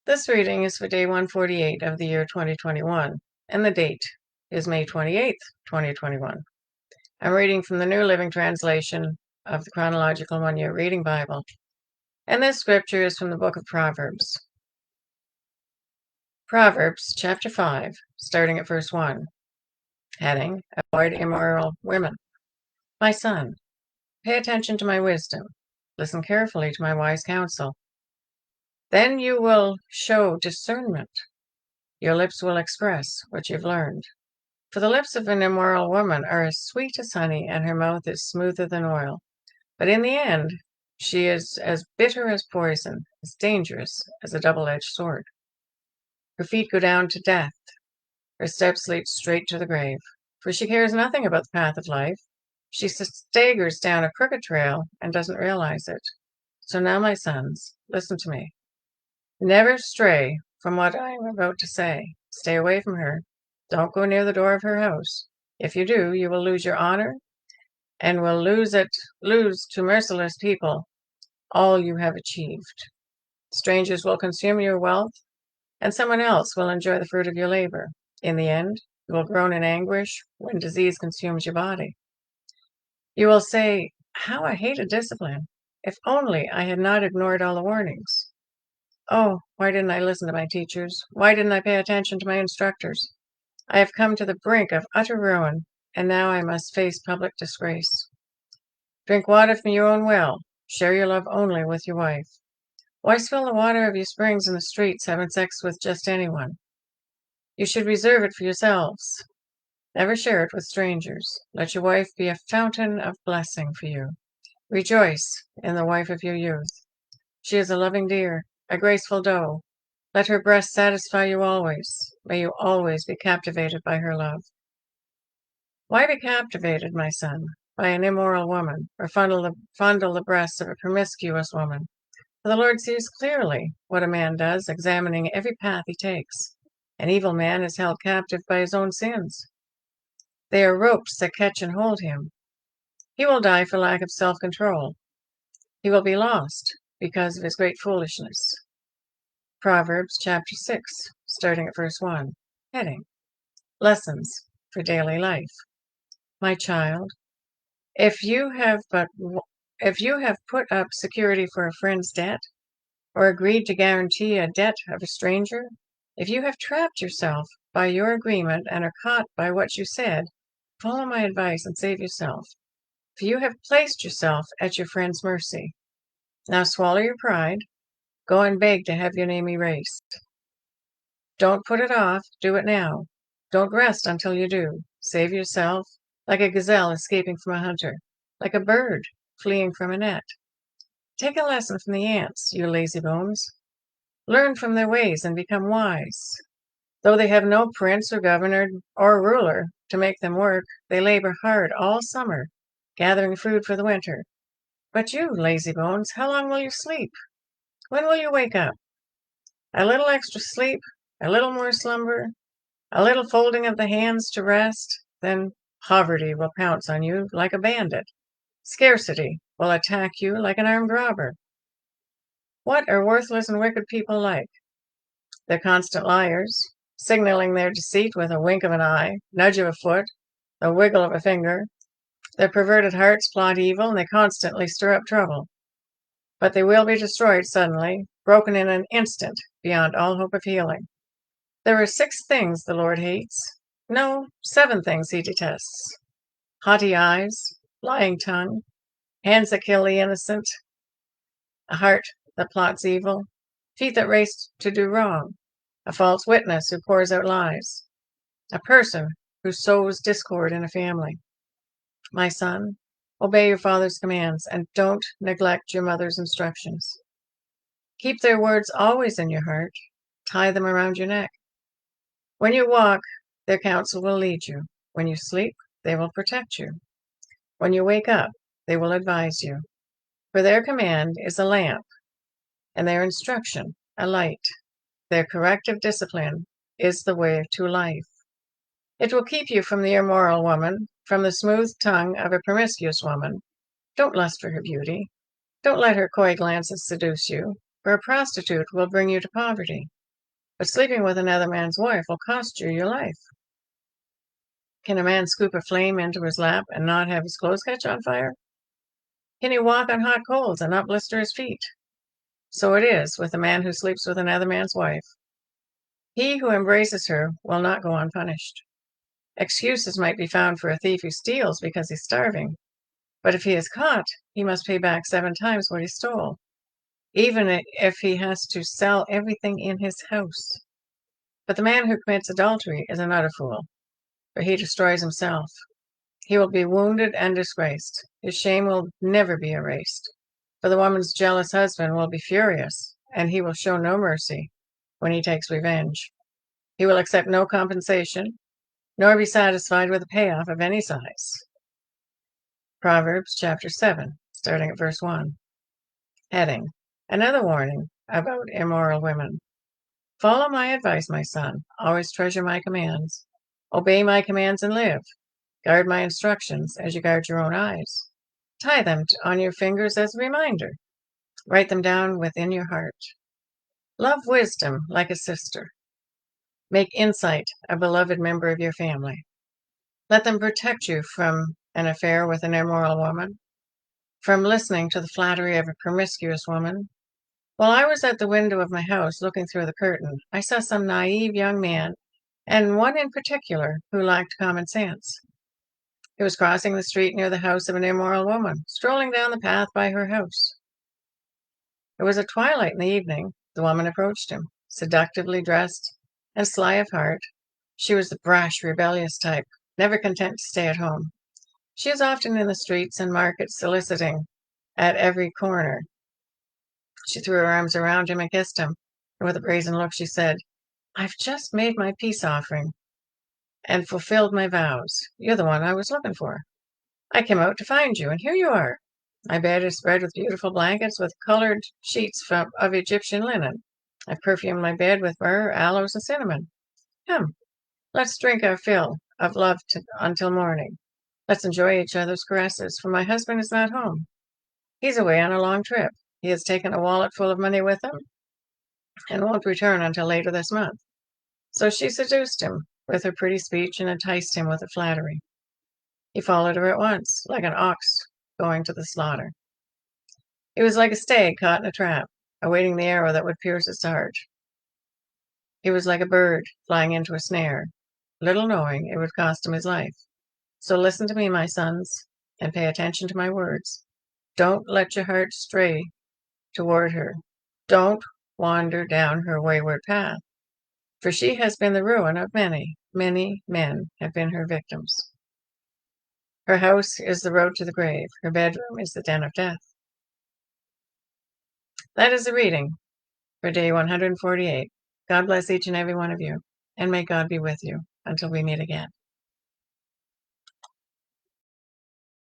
This reading is for day 148 of the year 2021, and the date is May 28th, 2021. I'm reading from the New Living Translation of the Chronological One-Year Reading Bible, and this scripture is from the book of Proverbs. Proverbs chapter 5, starting at verse 1. Heading, Avoid immoral women. My son, pay attention to my wisdom. Listen carefully to my wise counsel. Then you will show discernment. Your lips will express what you've learned. For the lips of an immoral woman are as sweet as honey, and her mouth is smoother than oil. But in the end, she is as bitter as poison, as dangerous as a double-edged sword. Her feet go down to death. Her steps lead straight to the grave. For she cares nothing about the path of life. She staggers down a crooked trail and doesn't realize it. So now, my sons, listen to me. Never stray from what I am about to say. Stay away from her. Don't go near the door of her house. If you do, you will lose your honor and will lose to merciless people all you have achieved. Strangers will consume your wealth, and someone else will enjoy the fruit of your labor. In the end, you will groan in anguish when disease consumes your body. You will say, "How I hated discipline! If only I had not ignored all the warnings. Oh, why didn't I listen to my teachers? Why didn't I pay attention to my instructors? I have come to the brink of utter ruin, and now I must face public disgrace. Drink water from your own well. Share your love only with your wife. Why spill the water of your springs in the streets, having sex with just anyone? You should reserve it for yourselves. Never share it with strangers. Let your wife be a fountain of blessing for you. Rejoice in the wife of your youth. She is a loving deer, a graceful doe. Let her breast satisfy you always. May you always be captivated by her love. Why be captivated, my son, by an immoral woman, or fondle the breasts of a promiscuous woman? For the Lord sees clearly what a man does, examining every path he takes. An evil man is held captive by his own sins. They are ropes that catch and hold him. He will die for lack of self-control. He will be lost because of his great foolishness. Proverbs chapter 6, starting at verse 1. Heading, Lessons for Daily Life. My child, if you have put up security for a friend's debt, or agreed to guarantee a debt of a stranger, if you have trapped yourself by your agreement and are caught by what you said, follow my advice and save yourself, for you have placed yourself at your friend's mercy. Now swallow your pride. Go and beg to have your name erased. Don't put it off. Do it now. Don't rest until you do. Save yourself, like a gazelle escaping from a hunter, like a bird fleeing from a net. Take a lesson from the ants, you lazy bones. Learn from their ways and become wise. Though they have no prince or governor or ruler to make them work, they labor hard all summer, gathering food for the winter. But you, lazy bones, how long will you sleep? When will you wake up? A little extra sleep, a little more slumber, a little folding of the hands to rest, then poverty will pounce on you like a bandit. Scarcity will attack you like an armed robber. What are worthless and wicked people like? They're constant liars, signaling their deceit with a wink of an eye, nudge of a foot, a wiggle of a finger. Their perverted hearts plot evil, and they constantly stir up trouble. But they will be destroyed suddenly, broken in an instant, beyond all hope of healing. There are 6 things the Lord hates. No, 7 things he detests. Haughty eyes, lying tongue, hands that kill the innocent, a heart that plots evil, feet that race to do wrong, a false witness who pours out lies, a person who sows discord in a family. My son, obey your father's commands and don't neglect your mother's instructions. Keep their words always in your heart. Tie them around your neck. When you walk, their counsel will lead you. When you sleep, they will protect you. When you wake up, they will advise you. For their command is a lamp, and their instruction a light. Their corrective discipline is the way to life. It will keep you from the immoral woman, from the smooth tongue of a promiscuous woman. Don't lust for her beauty. Don't let her coy glances seduce you. for a prostitute will bring you to poverty, but sleeping with another man's wife will cost you your life. Can a man scoop a flame into his lap and not have his clothes catch on fire? Can he walk on hot coals and not blister his feet? So it is with a man who sleeps with another man's wife. He who embraces her will not go unpunished. Excuses might be found for a thief who steals because he's starving, but if he is caught, he must pay back 7 times what he stole, even if he has to sell everything in his house. But the man who commits adultery is an utter fool, for he destroys himself. He will be wounded and disgraced. His shame will never be erased. For the woman's jealous husband will be furious, and he will show no mercy when he takes revenge. He will accept no compensation, nor be satisfied with a payoff of any size. Proverbs chapter 7, starting at verse 1. Heading: Another warning about immoral women. Follow my advice, my son. Always treasure my commands. Obey my commands and live. Guard my instructions as you guard your own eyes. Tie them on your fingers as a reminder. Write them down within your heart. Love wisdom like a sister. Make insight a beloved member of your family. Let them protect you from an affair with an immoral woman, from listening to the flattery of a promiscuous woman. While I was at the window of my house looking through the curtain, I saw some naive young man, and one in particular who lacked common sense. He was crossing the street near the house of an immoral woman, strolling down the path by her house. It was at twilight in the evening. The woman approached him, seductively dressed and sly of heart. She was the brash, rebellious type, never content to stay at home. She is often in the streets and markets, soliciting at every corner. She threw her arms around him and kissed him, and with a brazen look she said, "I've just made my peace offering and fulfilled my vows. You're the one I was looking for. I came out to find you, and here you are. My bed is spread with beautiful blankets with colored sheets of Egyptian linen. I've perfumed my bed with myrrh, aloes, and cinnamon. Come, let's drink our fill of love until morning. Let's enjoy each other's caresses, for my husband is not home. He's away on a long trip. He has taken a wallet full of money with him and won't return until later this month." So she seduced him with her pretty speech and enticed him with her flattery. He followed her at once, like an ox going to the slaughter. He was like a stag caught in a trap, awaiting the arrow that would pierce his heart. He was like a bird flying into a snare, little knowing it would cost him his life. So listen to me, my sons, and pay attention to my words. Don't let your heart stray toward her. Don't wander down her wayward path, for she has been the ruin of many, many men have been her victims. Her house is the road to the grave. Her bedroom is the den of death. That is the reading for day 148. God bless each and every one of you, and may God be with you until we meet again.